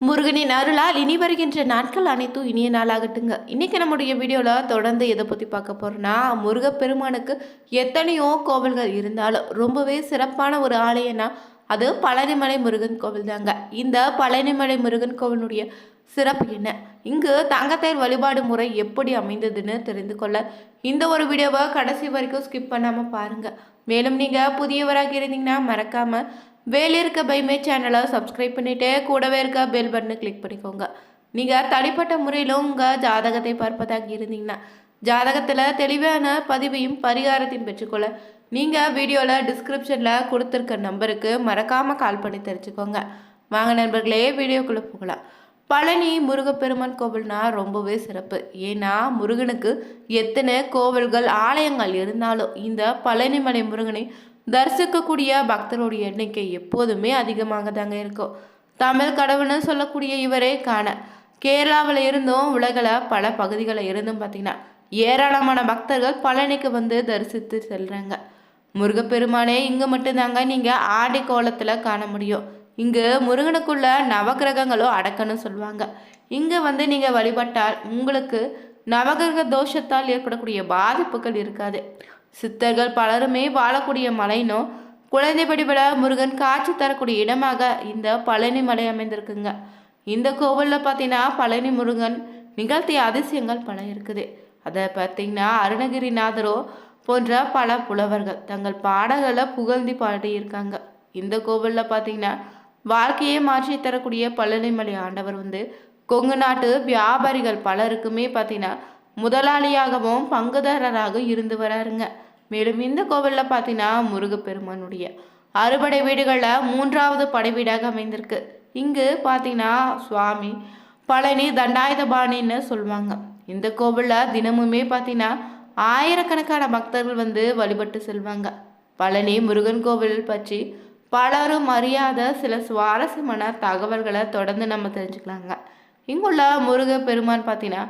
முருகனின் அருளால் இனி வருகின்ற நாட்கள் அனைத்தும் இனிய நாளாகட்டுங்க. இன்னைக்கு நம்முடைய வீடியோவில் தொடர்ந்து எதை பற்றி பார்க்க போகிறோன்னா, முருகப்பெருமானுக்கு எத்தனையோ கோவில்கள் இருந்தாலும் ரொம்பவே சிறப்பான ஒரு ஆலயம்னா அது பழனிமலை முருகன் கோவில் தாங்க. இந்த பழனிமலை முருகன் கோவிலுடைய சிறப்பு என்ன, இங்கு தங்கத்தேர் வழிபாடு முறை எப்படி அமைந்ததுன்னு தெரிந்து கொள்ள இந்த ஒரு வீடியோவை கடைசி வரைக்கும் ஸ்கிப் பண்ணாமல் பாருங்கள். மேலும் நீங்கள் புதியவராக இருந்தீங்கன்னா மறக்காமல் வேலை இருக்க பைமே சேனலை சப்ஸ்கிரைப் பண்ணிவிட்டு கூடவே இருக்க பெல் பட்டனை கிளிக் பண்ணிக்கோங்க. நீங்கள் தனிப்பட்ட முறையிலும் உங்கள் ஜாதகத்தை பார்ப்பதாக இருந்தீங்கன்னா ஜாதகத்தில் தெளிவான பதிவையும் பரிகாரத்தையும் பெற்றுக்கொள்ள நீங்கள் வீடியோவில் டிஸ்கிரிப்ஷனில் கொடுத்துருக்க நம்பருக்கு மறக்காமல் கால் பண்ணி தெரிஞ்சுக்கோங்க. வாங்க நண்பர்களே, வீடியோக்குள்ளே போகலாம். பழனி முருகப்பெருமான் கோவில்னா ரொம்பவே சிறப்பு. ஏன்னா முருகனுக்கு எத்தனை கோவில்கள் ஆலயங்கள் இருந்தாலும் இந்த பழனிமலை முருகனை தரிசிக்கக்கூடிய பக்தருடைய எண்ணிக்கை எப்போதுமே அதிகமாக தாங்க இருக்கும். தமிழ் கடவுள்னு சொல்லக்கூடிய இவரே காண கேரளாவில் இருந்தும் உலகில் பல பகுதிகளில் இருந்தும் பார்த்தீங்கன்னா ஏராளமான பக்தர்கள் பழனிக்கு வந்து தரிசித்து செல்கிறாங்க. முருகப்பெருமானே இங்கே மட்டும்தாங்க நீங்கள் ஆடி கோலத்தில் காண முடியும். இங்கு முருகனுக்குள்ள நவகிரகங்களும் அடக்கன்னு சொல்லுவாங்க. இங்கே வந்து நீங்கள் வழிபட்டால் உங்களுக்கு நவகிரக தோஷத்தால் ஏற்படக்கூடிய பாதிப்புகள் இருக்காது. சித்தர்கள் பலருமே வாழக்கூடிய மலைனும் குழந்தை படிவிட முருகன் காட்சி தரக்கூடிய இடமாக இந்த பழனி மலை அமைந்திருக்குங்க. இந்த கோவிலில் பார்த்தீங்கன்னா பழனி முருகன் நிகழ்த்திய அதிசயங்கள் பல இருக்குது. அதை பார்த்தீங்கன்னா அருணகிரிநாதரோ போன்ற பல புலவர்கள் தங்கள் பாடல்களை புகழ்ந்து பாடியிருக்காங்க. இந்த கோவிலில் பார்த்தீங்கன்னா வாழ்க்கையை மாற்றி தரக்கூடிய பழனிமலை ஆண்டவர் வந்து கொங்கு நாட்டு வியாபாரிகள் பலருக்குமே பார்த்தீங்கன்னா முதலாளியாகவும் பங்குதாரராக இருந்து வராருங்க. மேலும் இந்த கோவிலில் பார்த்தீங்கன்னா முருகப்பெருமானுடைய அறுபடை வீடுகளில் 3வது படை வீடாக அமைந்திருக்கு. இங்கு பார்த்தீங்கன்னா சுவாமி பழனி தண்டாயுதபாணின்னு சொல்லுவாங்க. இந்த கோவிலில் தினமுமே பார்த்தீங்கன்னா ஆயிரக்கணக்கான பக்தர்கள் வந்து வழிபட்டு செல்வாங்க. பழனி முருகன் கோவில் பற்றி பலரும் அறியாத சில சுவாரஸ்யமான தகவல்களை தொடர்ந்து நம்ம தெரிஞ்சுக்கலாங்க. இங்குள்ள முருகப்பெருமான் பார்த்தீங்கன்னா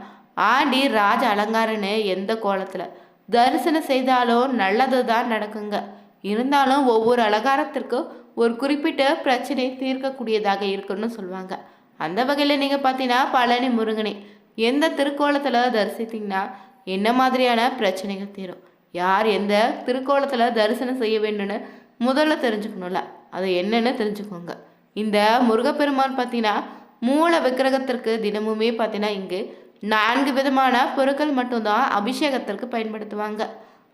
ஆண்டி ராஜ அலங்காரன்னு எந்த கோலத்தில் தரிசனம் செய்தாலும் நல்லது தான் நடக்குங்க. இருந்தாலும் ஒவ்வொரு அலங்காரத்திற்கும் ஒரு குறிப்பிட்ட பிரச்சனை தீர்க்கக்கூடியதாக இருக்குன்னு சொல்லுவாங்க. அந்த வகையில் நீங்கள் பார்த்தீங்கன்னா பழனி முருகனை எந்த திருக்கோலத்தில் தரிசித்தீங்கன்னா என்ன மாதிரியான பிரச்சனைகள் தீரும், யார் எந்த திருக்கோலத்தில் தரிசனம் செய்ய வேண்டும்னு முதல்ல தெரிஞ்சுக்கணும்ல, அது என்னன்னு தெரிஞ்சுக்கோங்க. இந்த முருகப்பெருமான் பார்த்தீங்கன்னா மூல விக்கிரகத்திற்கு தினமுமே பார்த்தீங்கன்னா இங்கு 4 விதமான பொருட்கள் மட்டும்தான் அபிஷேகத்திற்கு பயன்படுத்துவாங்க.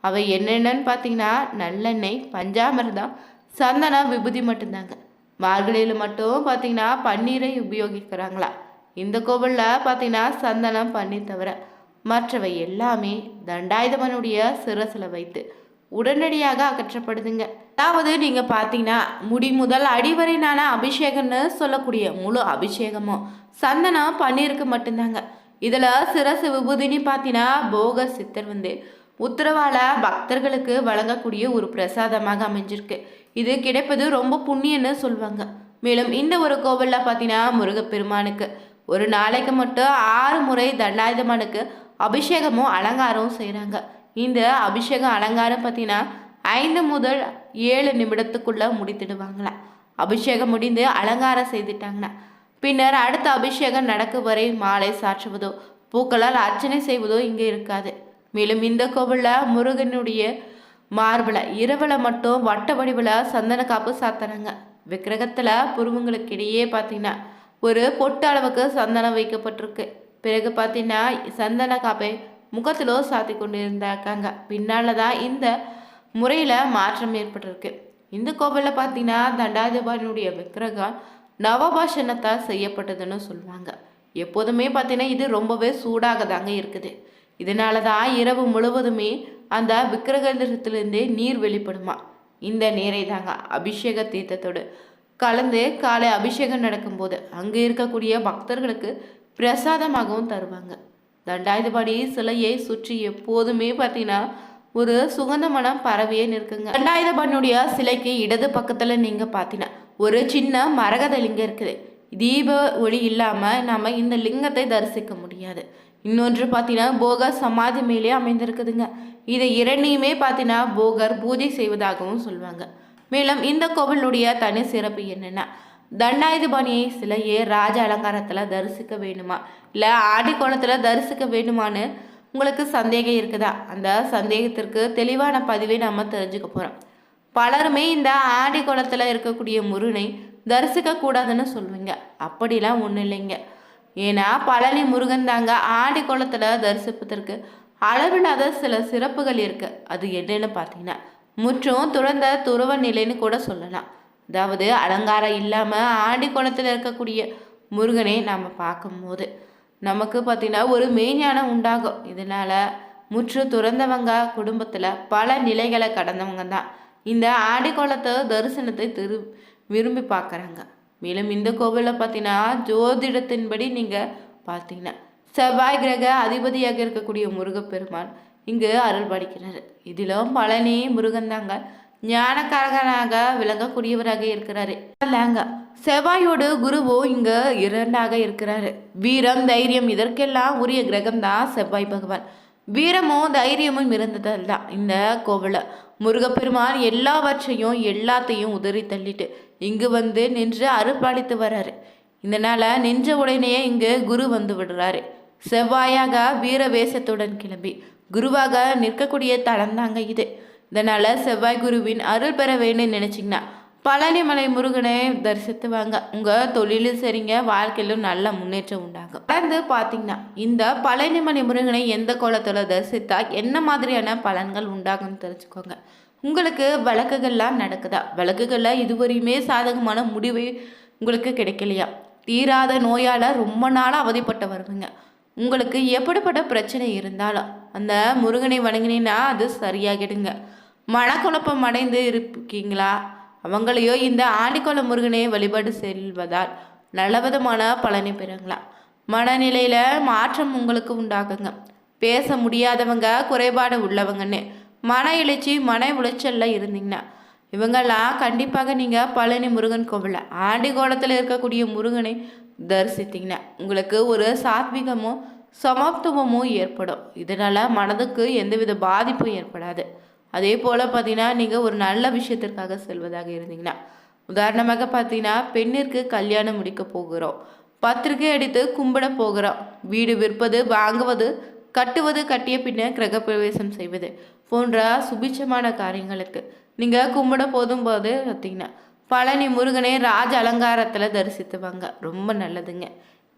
அவை என்னென்னு பார்த்தீங்கன்னா நல்லெண்ணெய், பஞ்சாமிர்தம், சந்தன, விபூதி மட்டும்தாங்க. மார்கழியில் மட்டும் பார்த்தீங்கன்னா பன்னீரை உபயோகிக்கிறாங்களா. இந்த கோவிலில் பார்த்தீங்கன்னா சந்தனம், பன்னீர் தவிர மற்றவை எல்லாமே தண்டாயுதமனுடைய சிரசில் வைத்து உடனடியாக அகற்றப்படுதுங்க. அதாவது நீங்கள் பார்த்தீங்கன்னா முடி முதல் அடிவரையினான அபிஷேகம்னு சொல்லக்கூடிய முழு அபிஷேகமும் சந்தனம், பன்னீருக்கு மட்டும்தாங்க. இதில் சிரசு விபூதினி பார்த்தீங்கன்னா போக சித்தர் வந்து உத்தரவால பக்தர்களுக்கு வழங்கக்கூடிய ஒரு பிரசாதமாக அமைஞ்சிருக்கு. இது கிடைப்பது ரொம்ப புண்ணியன்னு சொல்லுவாங்க. மேலும் இந்த ஒரு கோவிலில் பார்த்தீங்கன்னா முருகப்பெருமானுக்கு ஒரு நாளைக்கு மட்டும் 6 முறை தண்டாயுதமானுக்கு அபிஷேகமும் அலங்காரமும் செய்கிறாங்க. இந்த அபிஷேகம் அலங்காரம் பார்த்தீங்கன்னா 5 முதல் 7 நிமிடத்துக்குள்ளே முடித்திடுவாங்களாம். அபிஷேகம் முடிந்து அலங்காரம் செய்துட்டாங்கன்னா பின்னர் அடுத்த அபிஷேகம் நடக்கும் வரை மாலை சாற்றுவதோ பூக்களால் அர்ச்சனை செய்வதோ இங்கே இருக்காது. மேலும் இந்த கோவிலில் முருகனுடைய மார்பில் இரவில் மட்டும் வட்ட வடிவில் சந்தன காப்பு சாத்தினாங்க. விக்கிரகத்தில் புருவங்களுக்கு இடையே பார்த்தீங்கன்னா ஒரு பொட்டு அளவுக்கு சந்தனம் வைக்கப்பட்டிருக்கு. பிறகு பார்த்தீங்கன்னா சந்தன காப்பை முகத்திலோ சாத்தி கொண்டு இருந்தாக்காங்க. பின்னால் தான் இந்த முறையில் மாற்றம் ஏற்பட்டிருக்கு. இந்த கோவிலில் பார்த்தீங்கன்னா தண்டாயுதபாணியுடைய விக்கிரகம் நவபாஷணத்தால் செய்யப்பட்டதுன்னு சொல்லுவாங்க. எப்போதுமே பார்த்தீங்கன்னா இது ரொம்பவே சூடாக தாங்க இருக்குது. இதனால தான் இரவு முழுவதுமே அந்த விக்கிரகத்திலிருந்தே நீர் வெளிப்படுமா. இந்த நீரை தாங்க அபிஷேக தீர்த்தத்தோடு கலந்து காலை அபிஷேகம் நடக்கும்போது அங்கே இருக்கக்கூடிய பக்தர்களுக்கு பிரசாதமாகவும் தருவாங்க. தண்டாயுதபாணி சிலையை சுற்றி எப்போதுமே பார்த்தீங்கன்னா ஒரு சுகந்த மனம் பரவியே நிற்குங்க. தண்டாயுதபாணியுடைய சிலைக்கு இடது பக்கத்தில் நீங்கள் பார்த்தீங்கன்னா ஒரு சின்ன மரகத லிங்கம் இருக்குது. தீப ஒளி இல்லாமல் நம்ம இந்த லிங்கத்தை தரிசிக்க முடியாது. இன்னொன்று பார்த்தீங்கன்னா போகர் சமாதி மேலே அமைந்திருக்குதுங்க. இதை இரண்டையுமே பார்த்தீங்கன்னா போகர் பூஜை செய்வதாகவும் சொல்லுவாங்க. மேலும் இந்த கோவிலுடைய தனி சிறப்பு என்னென்னா தண்டாயுதபாணி சிலையே ராஜ அலங்காரத்தில் தரிசிக்க வேண்டுமா இல்லை ஆடி கோலத்தில் தரிசிக்க வேண்டுமான்னு உங்களுக்கு சந்தேகம் இருக்குதா? அந்த சந்தேகத்திற்கு தெளிவான பதிவை நம்ம தெரிஞ்சுக்க போகிறோம். பலருமே இந்த ஆடி கோலத்தில் இருக்கக்கூடிய முருகனை தரிசிக்க கூடாதுன்னு சொல்லுவீங்க. அப்படிலாம் ஒன்றும் இல்லைங்க. ஏன்னா பழனி முருகன் தாங்க ஆடி கோலத்தில் தரிசிப்பதற்கு அளவில்லாத சில சிறப்புகள் இருக்கு. அது என்னன்னு பார்த்தீங்கன்னா முற்றும் துறந்த துறவ நிலைன்னு கூட சொல்லலாம். அதாவது அலங்காரம் இல்லாமல் ஆடி கோலத்தில் இருக்கக்கூடிய முருகனை நாம் பார்க்கும்போது நமக்கு பார்த்திங்கன்னா ஒரு மெய்ஞானம் உண்டாகும். இதனால் முற்று துறந்தவங்க குடும்பத்தில் பல நிலைகளை கடந்தவங்க தான் இந்த ஆடி கோலத்தை தரிசனத்தை விரும்பி பார்க்குறாங்க. மேலும் இந்த கோவிலில் பார்த்தீங்கன்னா ஜோதிடத்தின்படி நீங்கள் பார்த்தீங்கன்னா செவ்வாய் கிரக அதிபதியாக இருக்கக்கூடிய முருகப்பெருமான் இங்கு அருள் பாலிக்கிறார். இதிலும் பழனி முருகன் தாங்க ஞானக்காரகனாக விளங்கக்கூடியவராக இருக்கிறாரு. செவ்வாயோடு குருவும் இங்க இரண்டாக இருக்கிறாரு. வீரம் தைரியம் இதற்கெல்லாம் உரிய கிரகம் தான் செவ்வாய் பகவான். வீரமும் தைரியமும் இருந்ததால் தான் இந்த கோவில முருகப்பெருமான் எல்லாத்தையும் உதறி தள்ளிட்டு இங்கு வந்து நின்று அருள்பாலித்து வர்றாரு. இதனால நின்ற உடனேயே இங்கு குரு வந்து விடுறாரு. செவ்வாயாக வீர வேஷத்துடன் கிளம்பி குருவாக நிற்கக்கூடிய தளம் தாங்க இது. இதனால செவ்வாய் குருவின் அருள் பெற வேண்டும் நினைச்சிங்கன்னா பழனிமலை முருகனை தரிசித்து வாங்க. உங்கள் தொழிலும் சரிங்க, வாழ்க்கையிலும் நல்ல முன்னேற்றம் உண்டாகும். தொடர்ந்து பார்த்தீங்கன்னா இந்த பழனிமலை முருகனை எந்த கோலத்தில் தரிசித்தா என்ன மாதிரியான பலன்கள் உண்டாகும்னு தெரிஞ்சுக்கோங்க. உங்களுக்கு வழக்குகள்லாம் நடக்குதா? வழக்குகளில் இதுவரையுமே சாதகமான முடிவு உங்களுக்கு கிடைக்கலையா? தீராத நோயால் ரொம்ப நாளாக அவதிப்பட்டு வருவீங்க. உங்களுக்கு எப்படிப்பட்ட பிரச்சனை இருந்தாலும் அந்த முருகனை வணங்கினீங்கன்னா அது சரியாகிடுங்க. மனக்குழப்பம் அடைந்து இருக்கீங்களா? அவங்களையோ இந்த ஆண்டிக்கோள முருகனை வழிபாடு செல்வதால் நல்லவிதமான பலனை பெறுங்களா. மனநிலையில் மாற்றம் உங்களுக்கு உண்டாகுங்க. பேச முடியாதவங்க, குறைபாடு உள்ளவங்கன்னு மன எழுச்சி மன உளைச்சலில் இருந்தீங்கன்னா இவங்கெல்லாம் கண்டிப்பாக நீங்கள் பழனி முருகன் கோவிலில் ஆண்டிக்கோளத்தில் இருக்கக்கூடிய முருகனை தரிசித்தீங்கன்னா உங்களுக்கு ஒரு சாத்விகமும் சமத்துவமும் ஏற்படும். இதனால் மனதுக்கு எந்தவித பாதிப்பும் ஏற்படாது. அதே போல் பார்த்தீங்கன்னா நீங்கள் ஒரு நல்ல விஷயத்திற்காக செல்வதாக இருந்தீங்கன்னா, உதாரணமாக பார்த்தீங்கன்னா பெண்ணிற்கு கல்யாணம் முடிக்க போகிறோம், பத்திரிகை அடித்து கும்பிட போகிறோம், வீடு விற்பது வாங்குவது கட்டுவது கட்டிய பின்ன கிரகப்பிரவேசம் செய்வது போன்ற சுபிட்சமான காரியங்களுக்கு நீங்கள் கும்பிட போது பார்த்தீங்கன்னா பழனி முருகனை ராஜ அலங்காரத்தில் தரிசித்து வாங்க. ரொம்ப நல்லதுங்க.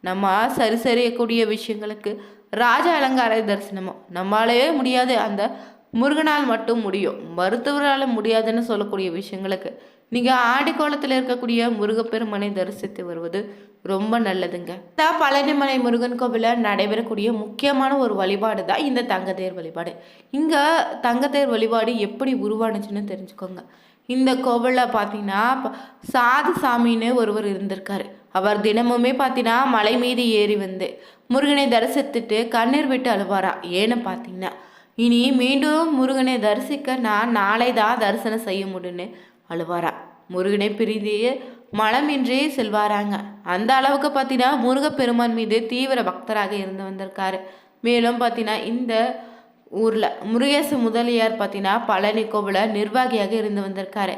நம்ம சரி செய்யக்கூடிய விஷயங்களுக்கு ராஜ அலங்கார தரிசனமும் நம்மளாலே முடியாது, அந்த முருகனால் மட்டும் முடியும். மருத்துவரால் முடியாதுன்னு சொல்லக்கூடிய விஷயங்களுக்கு நீங்கள் ஆடிக்கோலத்தில் இருக்கக்கூடிய முருகப்பெருமனை தரிசித்து வருவது ரொம்ப நல்லதுங்க. பழனிமலை முருகன் கோவிலில் நடைபெறக்கூடிய முக்கியமான ஒரு வழிபாடு தான் இந்த தங்கத்தேர் வழிபாடு. இங்கே தங்கத்தேர் வழிபாடு எப்படி உருவானுச்சுன்னு தெரிஞ்சுக்கோங்க. இந்த கோவிலில் பார்த்தீங்கன்னா சாது சாமின்னு ஒருவர் இருந்திருக்காரு. அவர் தினமுமே பார்த்தீங்கன்னா மலை மீது ஏறி வந்து முருகனை தரிசித்துட்டு கண்ணீர் விட்டு அழுவாரா. ஏன்னு பார்த்தீங்கன்னா இனி மீண்டும் முருகனை தரிசிக்க நான் நாளை தான் தரிசனம் செய்ய முடியும்னு அழுவாரா. முருகனை பிரிதியே மனமின்றி செல்வாராங்க. அந்த அளவுக்கு பார்த்தீங்கன்னா முருகப்பெருமான் மீது தீவிர பக்தராக இருந்து வந்திருக்காரு. மேலும் பார்த்தீங்கன்னா இந்த ஊரில் முருகேச முதலியார் பார்த்தீங்கன்னா பழனி கோவில நிர்வாகியாக இருந்து வந்திருக்காரு.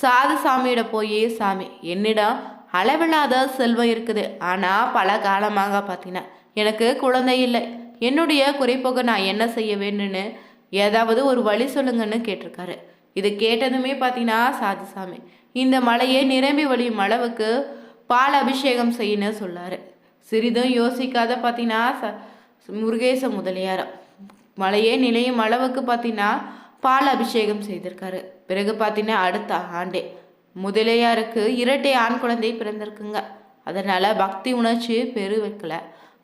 சாது சாமியோட போய் சாமி என்னிடம் அளவில்லாத செல்வம் இருக்குது, ஆனால் பல காலமாக பார்த்தீங்கன்னா எனக்கு குழந்தை இல்லை, என்னுடைய குறைப்போக நான் என்ன செய்ய வேண்டும்னு ஏதாவது ஒரு வழி சொல்லுங்கன்னு கேட்டிருக்காரு. இது கேட்டதுமே பார்த்தீங்கன்னா சாதுசாமி இந்த மலையை நிரம்பி வழியும் அளவுக்கு பால் அபிஷேகம் செய்யணும்னு சொல்லாரு. சிறிதும் யோசிக்காத பார்த்தீங்கன்னா முருகேச முதலியார் மலையே நிலையும் அளவுக்கு பார்த்தீங்கன்னா பால் அபிஷேகம் செய்திருக்காரு. பிறகு பார்த்தீங்கன்னா அடுத்த ஆண்டே முதலியாருக்கு இரட்டை ஆண் குழந்தை பிறந்திருக்குங்க. அதனால் பக்தி உணர்ச்சி பெரு வைக்கல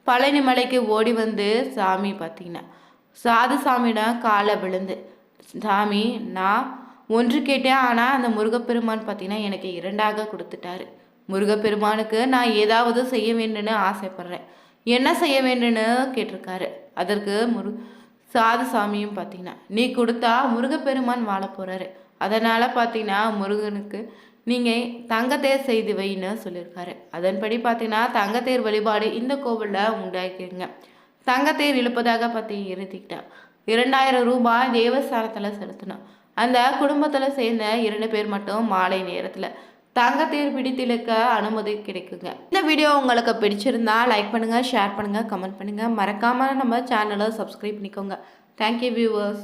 பழனி மலைக்கு ஓடி வந்து சாமி பார்த்தீங்கன்னா சாது சாமியிடம் காலை விழுந்து, சாமி நான் ஒன்று கேட்டேன், ஆனால் அந்த முருகப்பெருமான் பார்த்தீங்கன்னா எனக்கு இரண்டாக கொடுத்துட்டாரு. முருகப்பெருமானுக்கு நான் ஏதாவது செய்ய வேண்டும்னு ஆசைப்படுறேன், என்ன செய்ய வேண்டும்னு கேட்டிருக்காரு. அதற்கு சாது சாமியும் பார்த்தீங்கன்னா நீ கொடுத்தா முருகப்பெருமான் வாழ போகிறாரு, அதனால் பார்த்தீங்கன்னா முருகனுக்கு நீங்கள் தங்கத்தேர் செய்து வைன்னு சொல்லியிருக்காரு. அதன்படி பார்த்தீங்கன்னா தங்கத்தேர் வழிபாடு இந்த கோவிலில் உண்டாக்கிங்க. தங்கத்தேர் இழுப்பதாக பார்த்து இறுதிக்கிட்டேன் 2000 ரூபாய் தேவஸ்தானத்தில் செலுத்தணும். அந்த குடும்பத்தில் சேர்ந்த 2 பேர் மட்டும் மாலை நேரத்தில் தங்கத்தேர் பிடித்திழுக்க அனுமதி கிடைக்குங்க. இந்த வீடியோ உங்களுக்கு பிடிச்சிருந்தா லைக் பண்ணுங்கள், ஷேர் பண்ணுங்கள், கமெண்ட் பண்ணுங்கள். மறக்காமல் நம்ம சேனலை சப்ஸ்கிரைப் பண்ணிக்கோங்க. Thank you viewers.